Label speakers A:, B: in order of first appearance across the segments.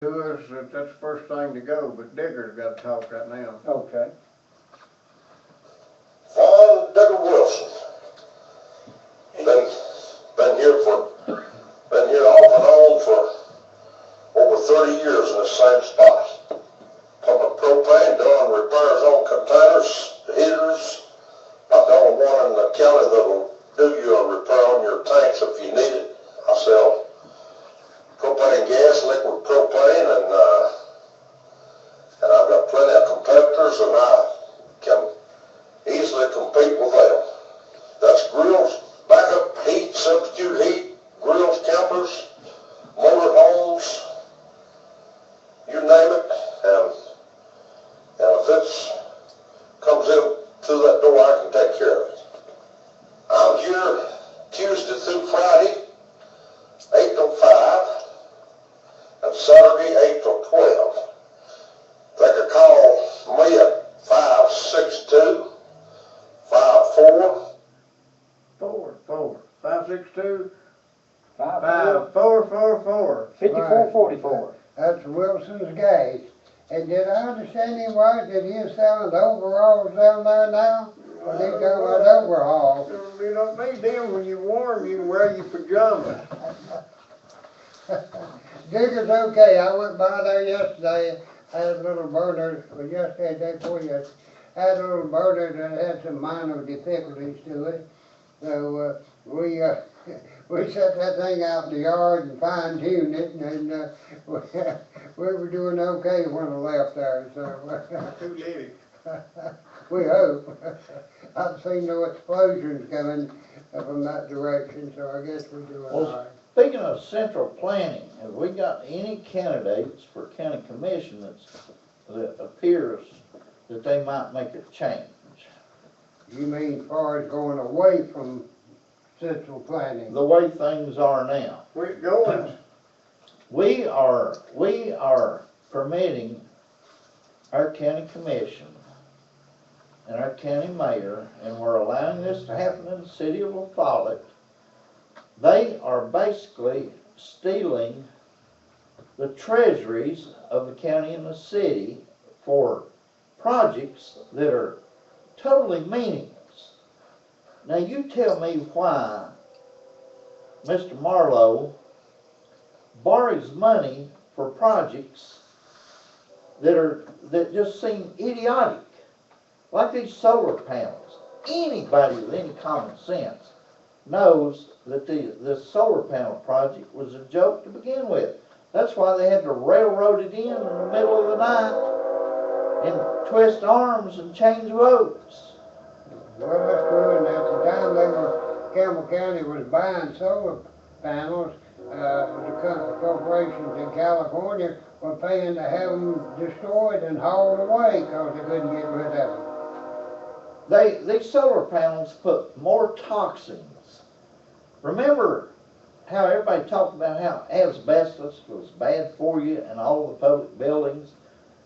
A: to us that that's the first thing to go, but Digger's got to talk right now.
B: Okay.
C: Vaughn Digger Wilson. Been here off and on for over 30 years in the same spot. Pumping propane, doing repairs on containers, heaters. I'm the only one in the county that'll do you a repair on your tanks if you need it. I sell propane gas, liquid propane, and I've got plenty of competitors, and I can easily compete with them. That's grills, backup heat, substitute heat, grills, campers, motor homes, you name it, and if it comes in through that door, I can take care of it. I'm here Tuesday through Friday, 8 till 5, and Saturday, 8 till 12. They could call me at 562 54
A: 562
B: 5444. 5444.
D: That's Wilson's Gas. And did I understand him right that he's selling overalls down there now? Or they got like overalls?
A: You don't need them when you're warm, you can wear your pajamas.
D: Digger's okay. I went by there yesterday. I had a little burner, yesterday, day before yesterday. I had a little burner that had some minor difficulties to it. So we set that thing out in the yard and fine-tuned it, and we were doing okay when I left there. So
A: Who did it?
D: we hope. I've seen no explosions coming from that direction, so I guess we're doing all right.
E: Speaking of central planning, have we got any candidates for county commission that appears that they might make a change?
D: You mean as far as going away from central planning?
E: The way things are now.
A: Where it going?
E: We are permitting our county commission and our county mayor, and we're allowing this to happen in the city of Follett. They are basically stealing the treasuries of the county and the city for projects that are totally meaningless. Now you tell me why Mr. Marlowe borrows money for projects that just seem idiotic, like these solar panels. Anybody with any common sense knows that this solar panel project was a joke to begin with. That's why they had to railroad it in the middle of the night and twist arms and change ropes.
D: Well, that's true, and at the time Campbell County was buying solar panels, the corporations in California were paying to have them destroyed and hauled away because they couldn't get rid of them.
E: These solar panels put more toxins. Remember how everybody talked about how asbestos was bad for you in all the public buildings,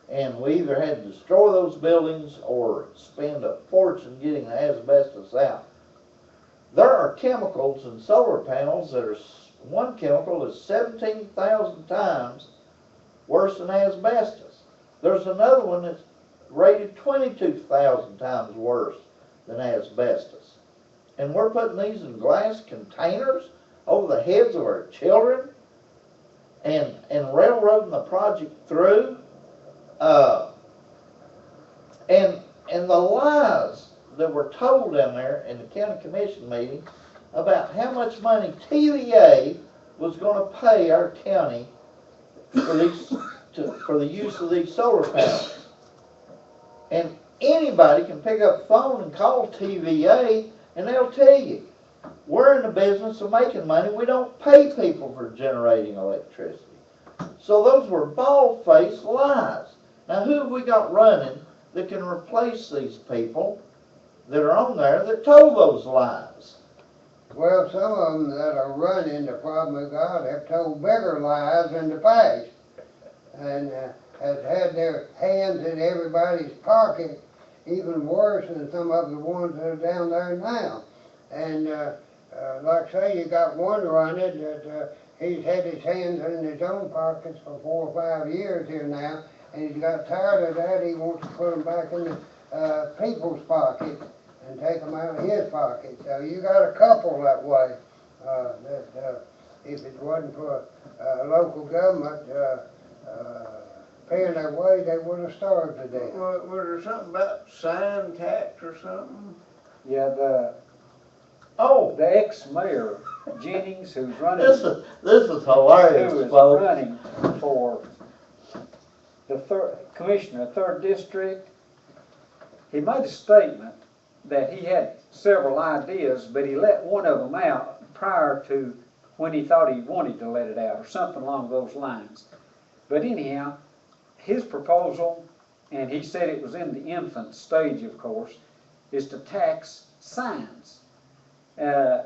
E: and we either had to destroy those buildings or spend a fortune getting the asbestos out. There are chemicals in solar panels that are, one chemical is 17,000 times worse than asbestos. There's another one that's rated 22,000 times worse than asbestos. And we're putting these in glass containers over the heads of our children and railroading the project through. And the lies that were told down there in the county commission meeting about how much money TVA was going to pay our county for the use of these solar panels. And anybody can pick up the phone and call TVA and they'll tell you, we're in the business of making money. We don't pay people for generating electricity. So those were bald-faced lies. Now who have we got running that can replace these people that are on there that told those lies?
D: Well, some of them that are running the problem with God have told bigger lies in the past and has had their hands in everybody's pocket, even worse than some of the ones that are down there now. And like I say, you got one running that he's had his hands in his own pockets for 4 or 5 years here now, and he's got tired of that. He wants to put them back in the people's pocket and take them out of his pocket. So you got a couple that way. If it wasn't for local government paying their way, they would have starved to death.
A: Was there something about sign tax or something?
B: Yeah, the
E: Oh,
B: ex-mayor Jennings, who's running,
E: this is hilarious,
B: who is
E: folks.
B: running for the commissioner of 3rd District, he made a statement that he had several ideas, but he let one of them out prior to when he thought he wanted to let it out, or something along those lines. But anyhow, his proposal, and he said it was in the infant stage, of course, is to tax signs.
E: By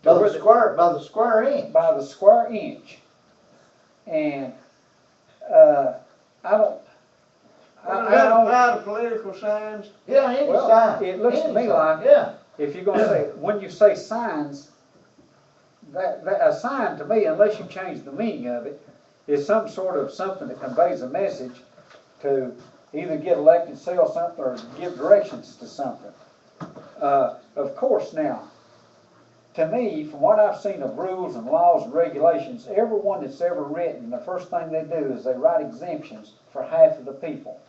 E: the square inch.
B: By the square inch. And I don't
A: Apply to political signs?
E: Yeah, any
B: Well,
E: sign.
B: it looks to
E: any
B: me
E: sign,
B: like-
E: yeah.
B: if you're gonna say, when you say signs, that a sign to me, unless you change the meaning of it, is some sort of something that conveys a message to either get elected, sell something, or give directions to something. Of course now, to me, from what I've seen of rules and laws and regulations, everyone that's ever written, the first thing they do is they write exemptions for half of the people.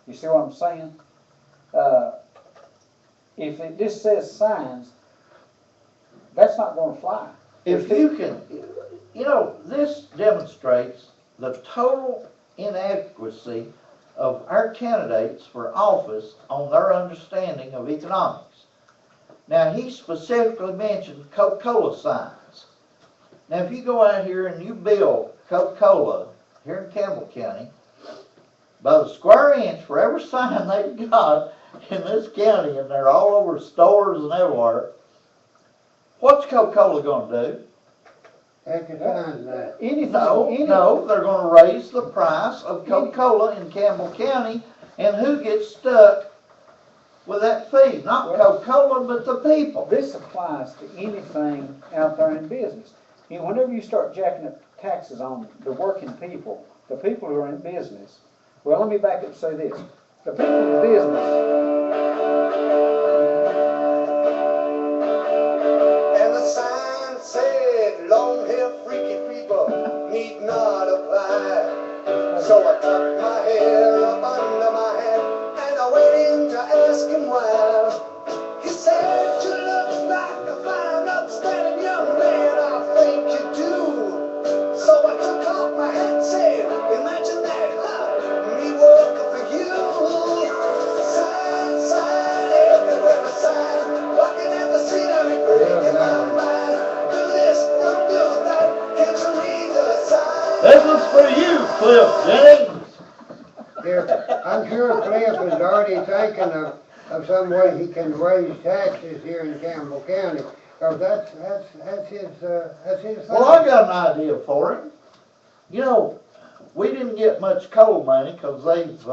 B: You see what I'm saying? If it just says signs, that's not gonna fly.
E: If you can, this demonstrates the total inadequacy of our candidates for office on their understanding of economics. Now, he specifically mentioned Coca-Cola signs. Now, if you go out here and you build Coca-Cola here in Campbell County, by the square inch for every sign they've got in this county, and they're all over stores and everywhere, what's Coca-Cola gonna do?
D: Take your signs down.
B: Anything,
E: No, they're gonna raise the price of Coca-Cola in Campbell County, and who gets stuck with that fee? Not Coca-Cola, but the people.
B: This applies to anything out there in business. Whenever you start jacking up taxes on the working people, the people who are in business, well, let me back up and say this. The people in business,
C: And the sign said, long hair freaky people need not apply. So I tucked my hair up under my hat and I went in to ask him why. He said, you look like a fine, upstanding young man, I think you do. So I took off my hat and said, imagine that, me working for you. Sign, sign, everywhere a sign, walking at the scenery, breaking my mind. Do this, don't do that, can't you read the sign?
E: This is for you, Cliff Jennings.
D: I'm sure Cliff is already thinking of some way he can raise taxes here in Campbell County, because that's his thing.
E: Well, I got an idea for him. We didn't get much coal money because they've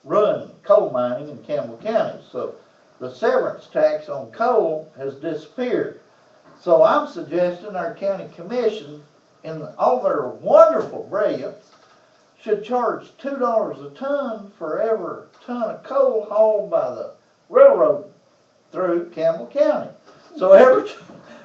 E: run coal mining in Campbell County. So the severance tax on coal has disappeared. So I'm suggesting our county commission, in all their wonderful brilliance, should charge $2 a ton for every ton of coal hauled by the railroad through Campbell County. So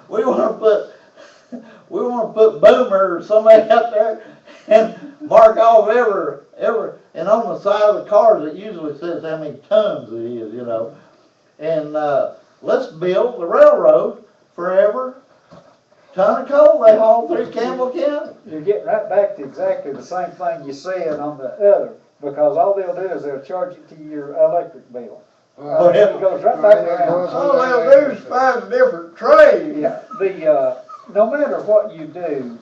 E: we want to put Boomer or somebody out there and mark off every, and on the side of the cars it usually says how many tons it is, And let's build the railroad for every ton of coal they haul through Campbell County.
B: you get right back to exactly the same thing you said on the other, because all they'll do is they'll charge it to your electric bill.
E: Oh, yeah.
B: It goes right back around.
A: All they'll do is find a different trade.
B: Yeah, no matter what you do,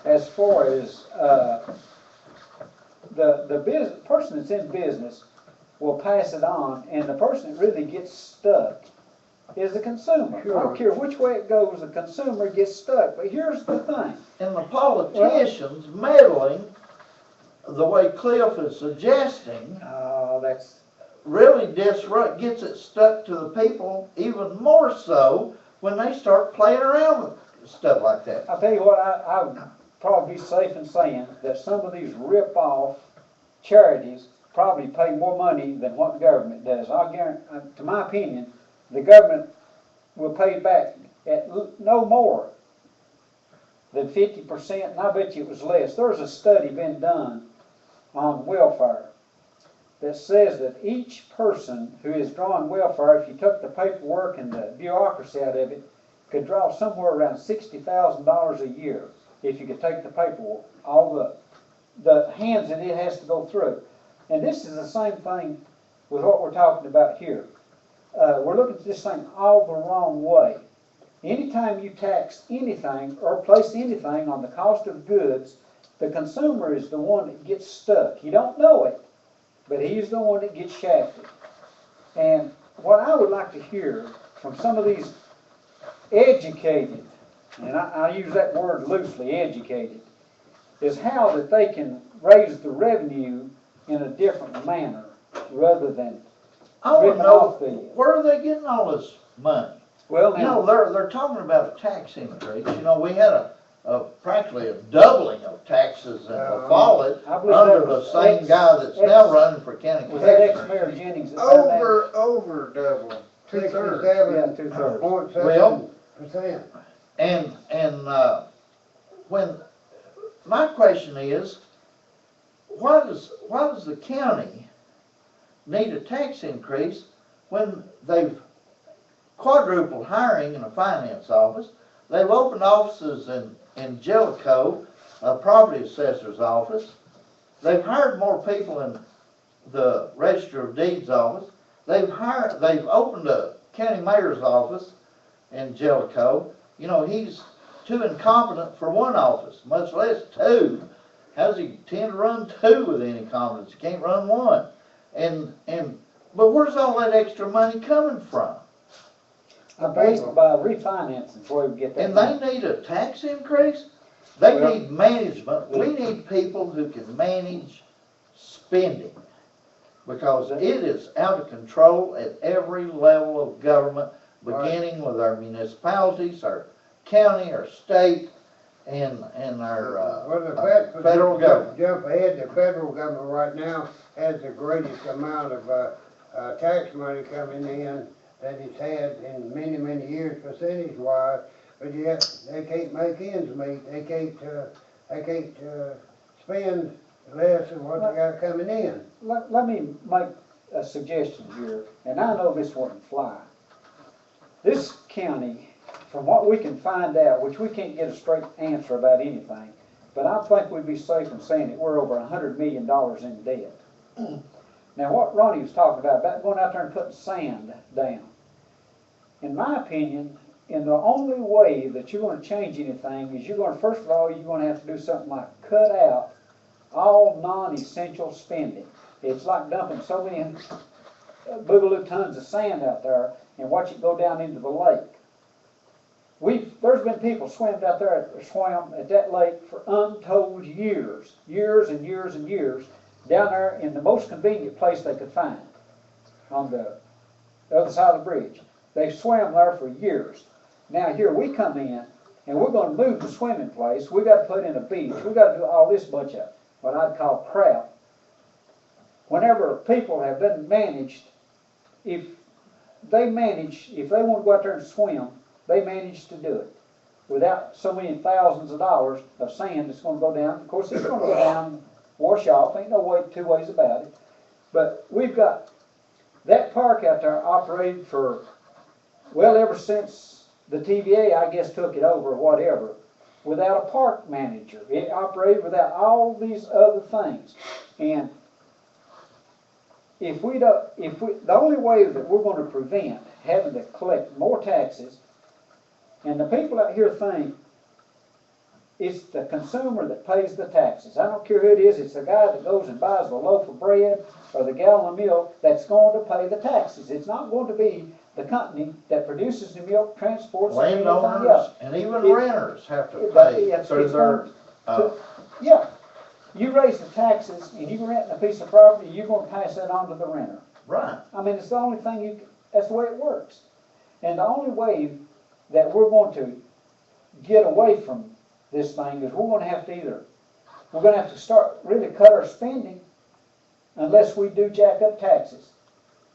B: as far as, the person that's in business will pass it on, and the person that really gets stuck is the consumer. I don't care which way it goes, the consumer gets stuck. But here's the thing.
E: And the politicians meddling the way Cliff is suggesting
B: That's
E: really gets it stuck to the people even more so when they start playing around with it. stuff like that.
B: I'll tell you what, I would probably be safe in saying that some of these rip-off charities probably pay more money than what the government does. I'll guarantee, to my opinion, the government will pay back at no more than 50%, and I bet you it was less. There's a study been done on welfare that says that each person who is drawing welfare, if you took the paperwork and the bureaucracy out of it, could draw somewhere around $60,000 a year if you could take the paperwork, all the hands that it has to go through. And this is the same thing with what we're talking about here. We're looking at this thing all the wrong way. Anytime you tax anything or place anything on the cost of goods, the consumer is the one that gets stuck. He don't know it, but he's the one that gets shafted. And what I would like to hear from some of these educated, and I use that word loosely, educated, is how that they can raise the revenue in a different manner rather than
E: I want to
B: ripping
E: know,
B: off the.
E: where are they getting all this money?
B: Well,
E: You
B: now,
E: know, they're talking about a tax increase. You know, we had practically a doubling of taxes in the fall
B: I believe
E: under
B: that
E: the
B: was
E: same guy that's now running for county
B: was that
E: commissioner.
B: ex-mayor Jennings that done that?
A: Over double, 2/3.
B: Yeah,
D: 67
B: 2/3.
D: point
E: Well,
D: 7%.
E: And when, my question is, why does the county need a tax increase when they've quadrupled hiring in a finance office? They've opened offices in Jellicoe, a property assessor's office. They've hired more people in the Register of Deeds office. They've opened a county mayor's office in Jellicoe. You know, he's too incompetent for one office, much less two. How does he tend to run two with any competence? He can't run one. But where's all that extra money coming from?
B: I believe by refinancing is where we get that.
E: And
B: money.
E: they need a tax increase? They
B: Well,
E: need management. We need people who can manage spending. Because it is out of control at every level of government, beginning with our municipalities, our county, our state, and our
D: Well, the
E: federal government.
D: Jump ahead, the federal government right now has the greatest amount of tax money coming in that it's had in many, many years percentage-wise, but yet they can't make ends meet. They can't spend less than what they got coming in.
B: Let me make a suggestion here, and I know this wouldn't fly. This county, from what we can find out, which we can't get a straight answer about anything, but I think we'd be safe in saying that we're over $100 million in debt. Now, what Ronnie was talking about going out there and putting sand down, in my opinion, the only way that you're going to change anything is first of all, you're going to have to do something like cut out all non-essential spending. It's like dumping so many boogaloo tons of sand out there and watch it go down into the lake. There's been people swam out there, swam at that lake for untold years and years and years, down there in the most convenient place they could find, on the other side of the bridge. They swam there for years. Now here we come in, and we're going to move the swimming place. We got to put in a beach. We got to do all this bunch of what I'd call crap. Whenever people have been managed, if they want to go out there and swim, they manage to do it without so many thousands of dollars of sand that's going to go down. Of course, it's going to go down, wash off. Ain't no two ways about it. But we've got that park out there operated for, well, ever since the TVA, I guess, took it over or whatever, without a park manager. It operated without all these other things. And the only way that we're going to prevent having to collect more taxes, and the people out here think it's the consumer that pays the taxes. I don't care who it is. It's the guy that goes and buys the loaf of bread or the gallon of milk that's going to pay the taxes. It's not going to be the company that produces the milk, transports, and everything
E: Landowners
B: else.
E: and even renters have to pay through their,
B: Yeah, you raise the taxes and you rent a piece of property, you're going to pass that on to the renter.
E: right.
B: I mean, it's the only thing that's the way it works. And the only way that we're going to get away from this thing is we're gonna have to start really cut our spending unless we do jack up taxes.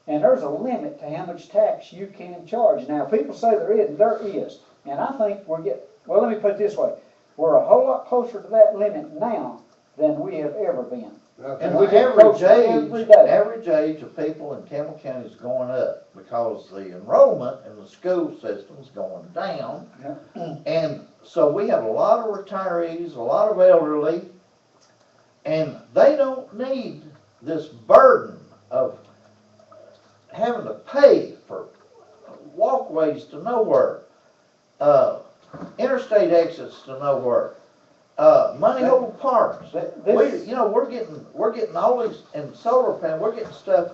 B: And there's a limit to how much tax you can charge. Now, people say there isn't, there is. And I think well, let me put it this way. We're a whole lot closer to that limit now than we have ever been.
E: And
B: we
E: the
B: get closer every day.
E: average age of people in Campbell County is going up because the enrollment in the school system is going down.
B: Yeah.
E: And so we have a lot of retirees, a lot of elderly, and they don't need this burden of having to pay for walkways to nowhere, interstate exits to nowhere, money hole parks. We're getting all these, and solar panel, we're getting stuff,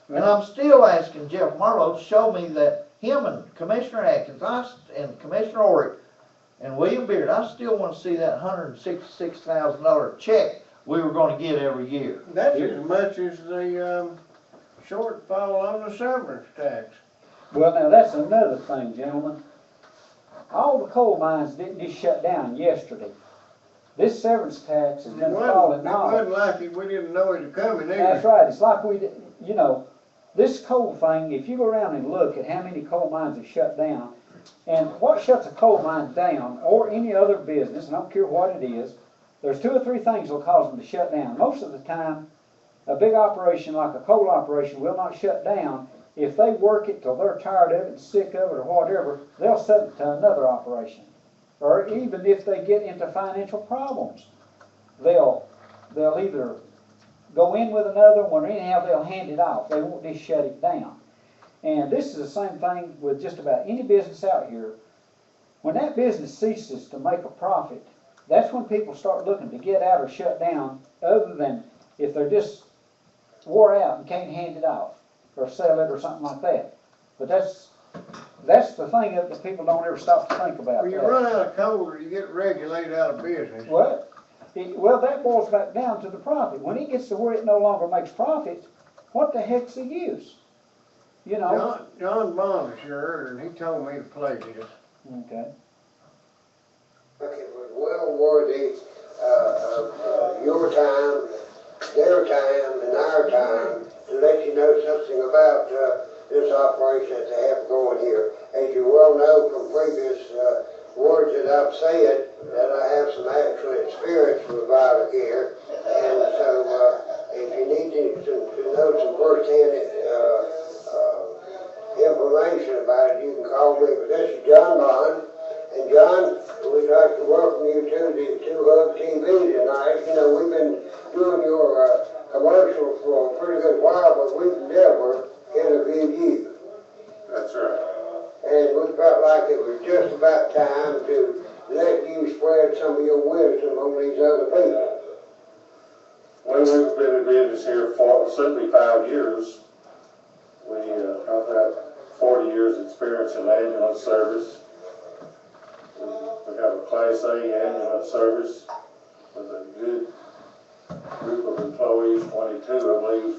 E: and I'm still asking Jeff Marlowe to show me that him and Commissioner Atkins, and Commissioner Orick, and William Beard, I still want to see that $166,000 check we were going to get every year.
A: That's as much as the, shortfall on the severance tax.
B: Well, now that's another thing, gentlemen. All the coal mines didn't just shut down yesterday. This severance tax has
A: It
B: been falling off.
A: wasn't like we didn't know it was coming either.
B: That's right. It's like this coal thing, if you go around and look at how many coal mines are shut down, and what shuts a coal mine down, or any other business, and I don't care what it is, there's 2 or 3 things that will cause them to shut down. Most of the time, a big operation like a coal operation will not shut down. If they work it till they're tired of it and sick of it or whatever, they'll sell it to another operation. Or even if they get into financial problems, they'll either go in with another one, or anyhow they'll hand it off. They won't just shut it down. And this is the same thing with just about any business out here. When that business ceases to make a profit, that's when people start looking to get out or shut down, other than if they're just wore out and can't hand it off or sell it or something like that. But that's the thing that people don't ever stop to think about.
A: When you run out of coal, or you get regulated out of business.
B: Well, that boils back down to the profit. When it gets to where it no longer makes profit, what the heck's the use?
A: John Bond is here, and he told me to play this.
B: Okay.
D: It was well worthy of your time, their time, and our time to let you know something about this operation that they have going here. As you well know from previous words that I've said, that I have some actual experience with Vitacare, and so if you need to know some firsthand information about it, you can call me. But this is John Bond. And John, we'd like to welcome you to Hub TV tonight. We've been doing your commercial for a pretty good while, but we've never interviewed you.
C: That's right.
D: And we felt like it was just about time to let you spread some of your wisdom on these other people.
C: Well, we've been in business here for 75 years. I've got 40 years experience in ambulance service. We have a Class A ambulance service with a good group of employees, 22, I believe,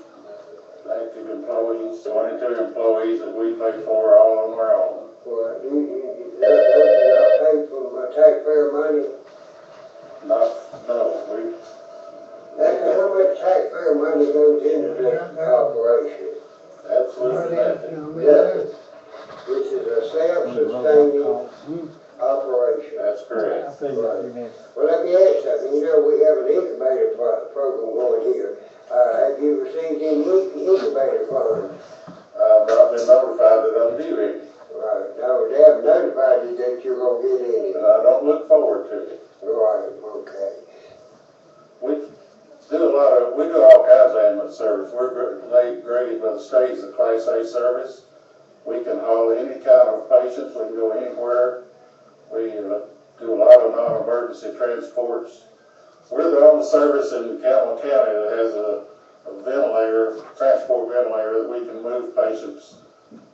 C: active employees, 22 employees that we pay for all on our own.
D: Well, you not pay from taxpayer money?
C: No,
D: How much taxpayer money goes into this operation?
C: absolutely nothing.
D: Yes. This is a self-sustaining operation.
C: That's correct.
D: Right. Well, let me ask you something. We have an incubator program going here. Have you received any incubator funds?
C: I've not been notified that I'm due any.
D: Right. No, they haven't notified you that you're going to get any.
C: I don't look forward to it.
D: Right, okay.
C: We do all kinds of ambulance service. We're graded by the state as a Class A service. We can haul any kind of patients. We can go anywhere. We do a lot of non-emergency transports. We're the only service in Campbell County that has a transport ventilator that we can move patients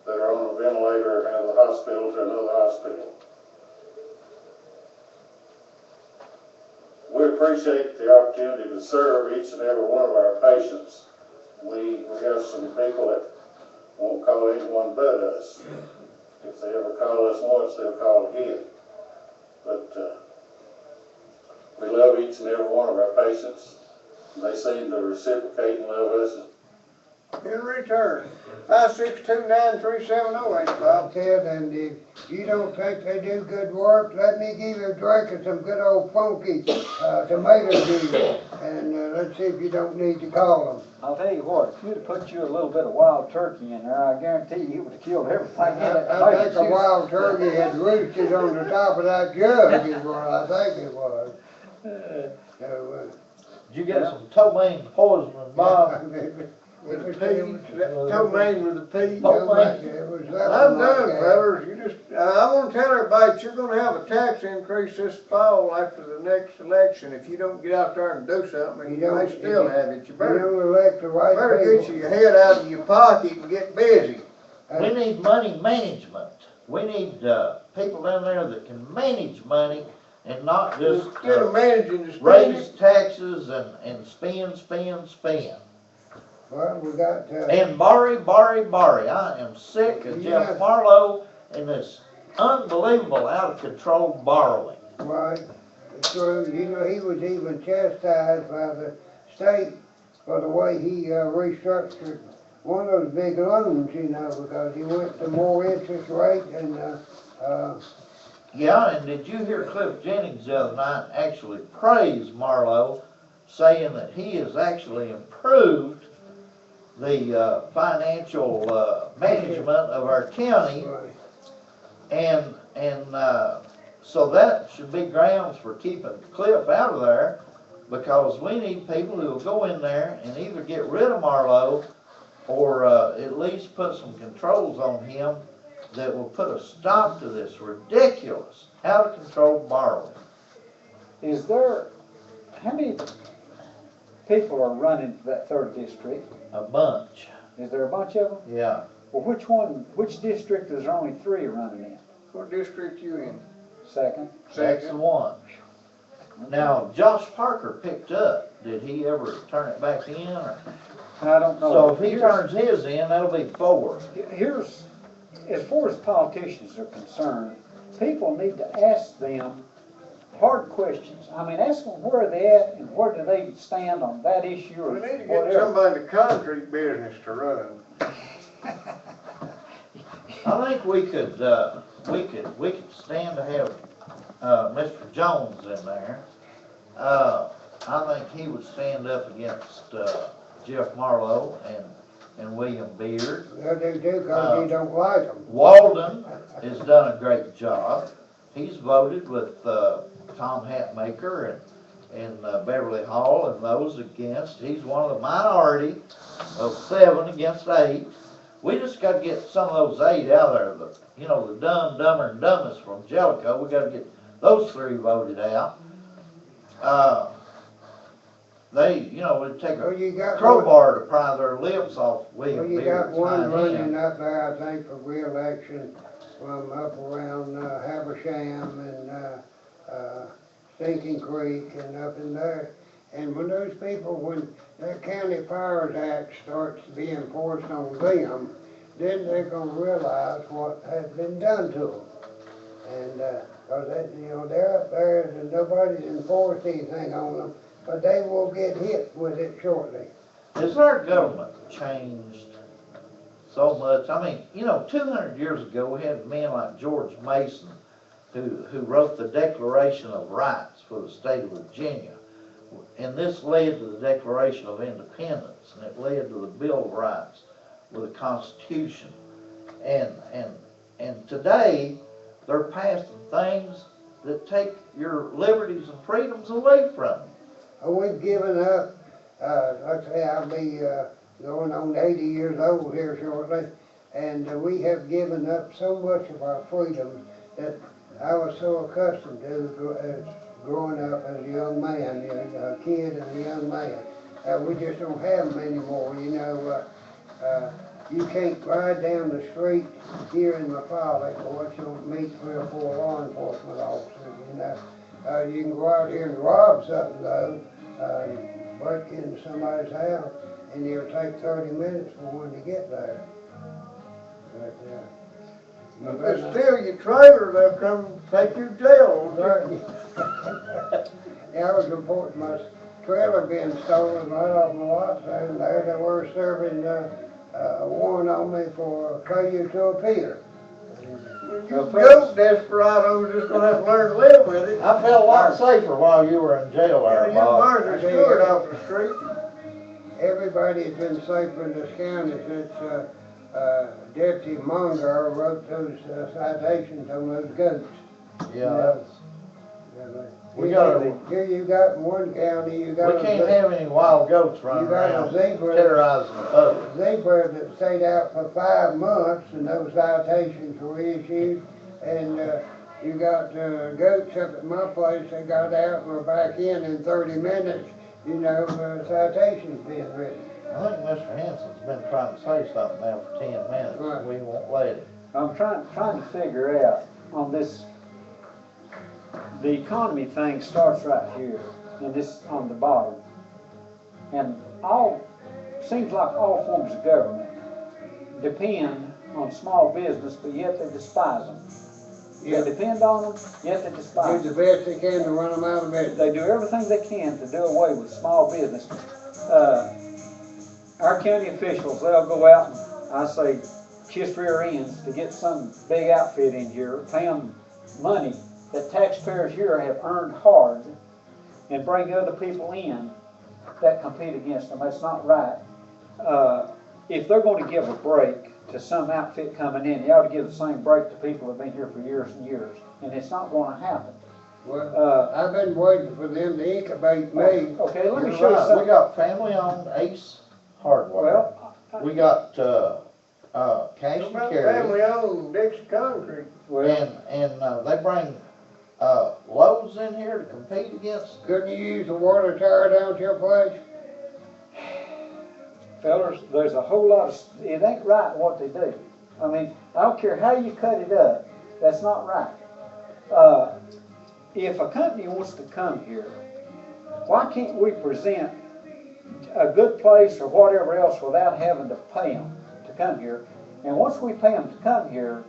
C: that are on a ventilator out of the hospital to another hospital. We appreciate the opportunity to serve each and every one of our patients. We have some people that won't call anyone but us. If they ever call us once, they'll call again.
F: But we love each and every one of our patients. They seem to reciprocate and love us.
A: In return, 5629370, ain't it, Bob?
D: Ted, and if you don't think they do good work, let me give you a drink of some good old funky tomato juice, and let's see if you don't need to call them.
B: I'll tell you what, if you'd have put you a little bit of wild turkey in there, I guarantee you would have killed everything in it.
D: I think a wild turkey had roosted on the top of that jug is what I think it was. So,
E: Did you get some ptomaine poisoning, Bob?
A: With the P, ptomaine with the P.
D: It was
A: I'm
D: nothing
A: done,
D: like that.
A: fellas. You just, I want to tell everybody that you're going to have a tax increase this fall after the next election. If you don't get out there and do something, and you may still have it. You
D: You
A: better,
D: don't elect the right
A: better get
D: people.
A: your head out of your pocket and get busy.
E: We need money management. We need people down there that can manage money and not just
A: Instead of managing the
E: raise
A: spending,
E: taxes and spend.
D: Well, we got,
E: And borrow. I am sick of
D: Yeah.
E: Jeff Marlowe and this unbelievable out of control borrowing.
D: right, it's true, you know, he was even chastised by the state for the way he restructured one of those big loans, you know, because he went to more interest rate and,
E: Yeah, and did you hear Cliff Jennings the other night actually praise Marlowe, saying that he has actually improved the financial management of our county,
D: right.
E: and so that should be grounds for keeping Cliff out of there, because we need people who will go in there and either get rid of Marlowe or at least put some controls on him that will put a stop to this ridiculous, out of control borrowing.
B: Is there, how many people are running for that third district?
E: A bunch,
B: Is there a bunch of them?
E: yeah.
B: Well, which district is there only 3 running in?
A: what district you in?
B: Second?
E: That's the one. Now, Josh Parker picked up. Did he ever turn it back in? Or?
B: I don't know.
E: So if he turns his in, that'll be 4.
B: Here's, as far as politicians are concerned, people need to ask them hard questions. I mean, ask them where they at and where do they stand on that issue or
A: We need to get
B: whatever.
A: somebody in the concrete business to run.
E: I think we could stand to have Mr. Jones in there. I think he would stand up against Jeff Marlowe and William Beard.
D: Well, they do, cause you don't like them.
E: Walden has done a great job. He's voted with Tom Hatmaker and Beverly Hall and those against. He's one of the minority of 7 against 8. We just got to get some of those 8 out there. The dumb, dumber, and dumbest from Jellicoe. We got to get those 3 voted out. They, would take
D: Well, you
E: a
D: got
E: crowbar to pry their lips off William
D: Well, you got
E: Beard's
D: one
E: hind
D: running
E: end.
D: up there, I think, for re-election from up around Habersham and Stinking Creek and up in there. And when those people, when that County Powers Act starts to be enforced on them, then they're gonna realize what has been done to them. And, cause that, they're up there and nobody's enforced anything on them, but they will get hit with it shortly.
E: Has our government changed so much? I mean, 200 years ago, we had men like George Mason who wrote the Declaration of Rights for the state of Virginia. And this led to the Declaration of Independence, and it led to the Bill of Rights with the Constitution. And today, they're passing things that take your liberties and freedoms away from you.
D: We've given up, let's say I'll be going on 80 years old here shortly, and we have given up so much of our freedoms that I was so accustomed to growing up as a young man, a kid and a young man. We just don't have them anymore, You can't ride down the street here in McFarland or you'll meet 3 or 4 law enforcement officers, You can go out here and rob something though, break into somebody's house, and it'll take 30 minutes for one to get there. But,
A: If they steal your trailer, they'll come take you to jail.
D: Yeah, I was reporting my trailer being stolen right off my lot, and there they were serving, a warrant on me for failure to appear.
A: You goat desperados just gonna have to learn to live with it.
E: I felt a lot safer while you were in jail
A: Yeah,
E: there,
A: you
E: Bob.
A: Martha Stewart off the street.
D: Everybody's been safer in this county since, Deputy Munger wrote those citations on those goats.
E: Yeah, we
D: Here
E: gotta-
D: you- Here you got in one county, you got.
E: we can't have any wild goats running
D: You got a
E: around
D: zebra.
E: terrorizing the public.
D: Zebra that stayed out for 5 months and those citations were issued. And, you got, goats up at my place, they got out and were back in 30 minutes, citations being written.
E: I think Mr. Hanson's been trying to say something now for 10 minutes,
D: Right.
E: we won't let him.
B: I'm trying to figure out on this, the economy thing starts right here, and this on the bottom. And seems like all forms of government depend on small business, but yet they despise them.
D: Yeah.
B: They depend on them, yet they
D: Do
B: despise
D: the
B: them.
D: best they can to run them out of business.
B: They do everything they can to do away with small business. Our county officials, they'll go out and, I say, kiss rear ends to get some big outfit in here, pay them money that taxpayers here have earned hard, and bring other people in that compete against them. That's not right. If they're going to give a break to some outfit coming in, you ought to give the same break to people who have been here for years and years, and it's not going to happen.
D: Well, I've been waiting for them to incubate me.
B: Okay, let me
E: You're
B: show you
E: right. We
B: something.
E: got family-owned Ace Hardware.
B: Well,
E: We got, cash
A: What
E: and
A: about
E: carry,
A: family-owned Dixie Concrete?
E: and they bring, loads in here to compete against.
D: Couldn't you use a water tower down at your place?
B: Fellas, there's a whole lot of, it ain't right what they do. I mean, I don't care how you cut it up, that's not right. If a company wants to come here, why can't we present a good place or whatever else without having to pay them to come here? And once we pay them to come here,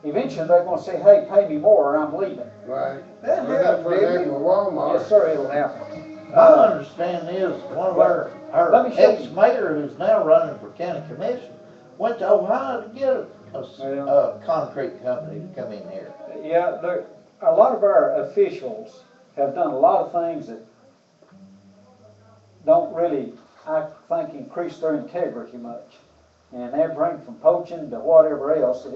B: eventually they're gonna say, hey, pay me more or I'm leaving.
D: Right.
A: That
D: Well, that's
A: happens,
D: what
A: didn't
D: happened
A: it?
D: with Walmart.
B: Yes, sir, it'll happen.
E: My understanding is one of our
B: Let me show you.
E: ex-mayor who's now running for county commission went to Ohio to get a concrete company to come in here.
B: Yeah, a lot of our officials have done a lot of things that don't really, I think, increase their integrity much. And everything from poaching to whatever else, I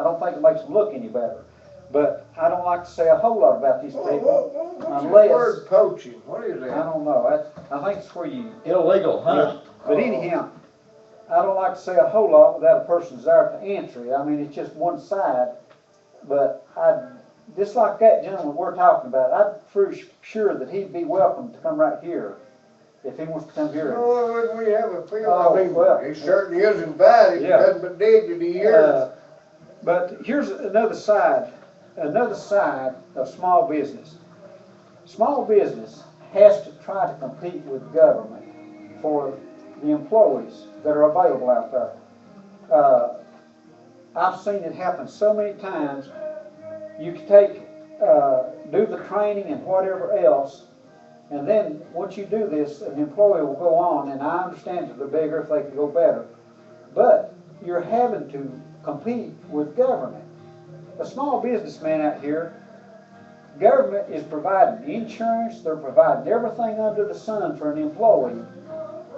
B: don't think it makes them look any better. But I don't like to say a whole lot about these people
A: What's the
B: unless,
A: word poaching? What is
B: I
A: that?
B: don't know, I think it's where you,
E: Illegal hunt.
B: but anyhow, I don't like to say a whole lot without a person's there to answer it. I mean, it's just one side, but just like that gentleman we're talking about, I'm for sure that he'd be welcome to come right here if he wants to come here.
A: Oh, wouldn't we have a field?
B: Oh,
A: I mean,
B: well.
A: he certainly is invited, he
B: Yeah.
A: hasn't been digged in a year.
B: But here's another side of small business. Small business has to try to compete with government for the employees that are available out there. I've seen it happen so many times. You can do the training and whatever else, and then once you do this, an employee will go on, and I understand that they're bigger if they can go better, but you're having to compete with government. A small businessman out here, government is providing insurance, they're providing everything under the sun for an employee,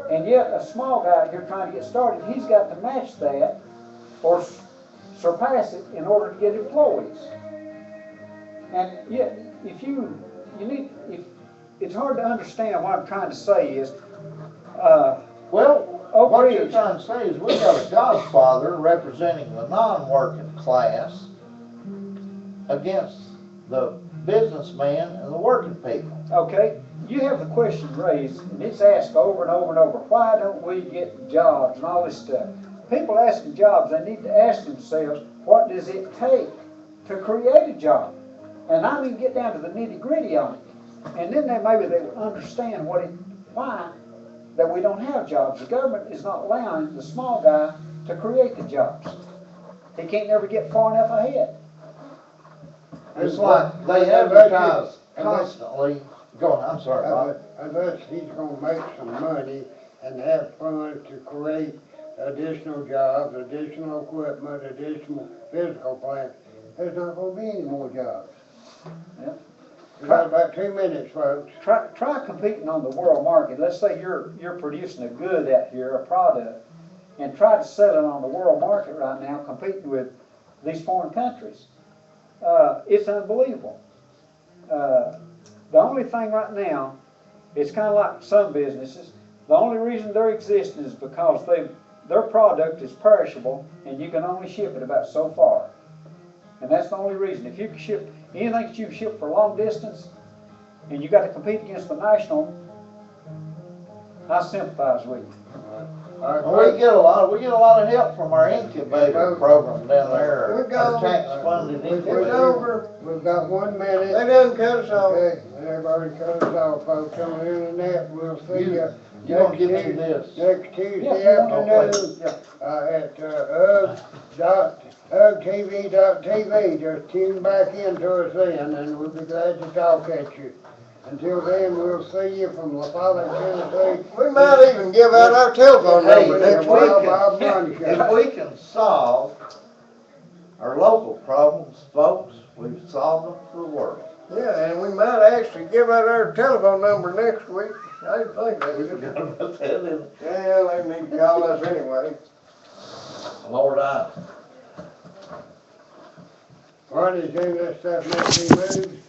B: and yet a small guy out here trying to get started, he's got to match that or surpass it in order to get employees. And yet, it's hard to understand what I'm trying to say is,
E: Well,
B: Oak
E: what you're
B: Ridge.
E: trying to say is we got a godfather representing the non-working class against the businessman and the working people.
B: okay, you have the question raised, and it's asked over and over and over, why don't we get jobs and all this stuff? People asking jobs, they need to ask themselves, what does it take to create a job? And I mean, get down to the nitty-gritty on it. And then maybe they will understand why that we don't have jobs. The government is not allowing the small guy to create the jobs. he can't never get far enough ahead.
E: It's like they advertise constantly, going, I'm sorry, Bob.
D: Unless he's gonna make some money and have funds to create additional jobs, additional equipment, additional physical plant, there's not gonna be any more jobs.
B: Yep.
D: We got about 2 minutes, folks.
B: Try competing on the world market. Let's say you're producing a good out here, a product, and try to sell it on the world market right now, competing with these foreign countries. It's unbelievable. The only thing right now, it's kind of like some businesses, the only reason they're existing is because their product is perishable and you can only ship it about so far. And that's the only reason. If you can ship anything that you ship for long distance and you got to compete against the national, I sympathize with you.
E: We get a lot of help from our incubator program down there.
A: We got-
E: Our tax funded
A: It's
E: incubator.
A: over.
D: We've got 1 minute.
A: They done cut us off.
D: Okay, everybody cut us off, folks, on the internet. We'll see you
E: You gonna give me this?
D: next Tuesday
B: Yeah.
D: afternoon, at, hugtv.tv. Just tune back into us then, and we'll be glad to talk at you. Until then, we'll see you from Lafayette, Tennessee.
A: We might even give out our telephone
E: Hey,
A: number next
E: if we
A: week.
D: Wild Bob Ronnie Show.
E: If we can solve our local problems, folks, we've solved them for the world.
A: Yeah, and we might actually give out our telephone number next week. I didn't think that.
E: We forgot about that, didn't we?
A: Yeah, they need to call us anyway.
E: Lord, I.
D: Ronnie's doing this stuff, makes me move.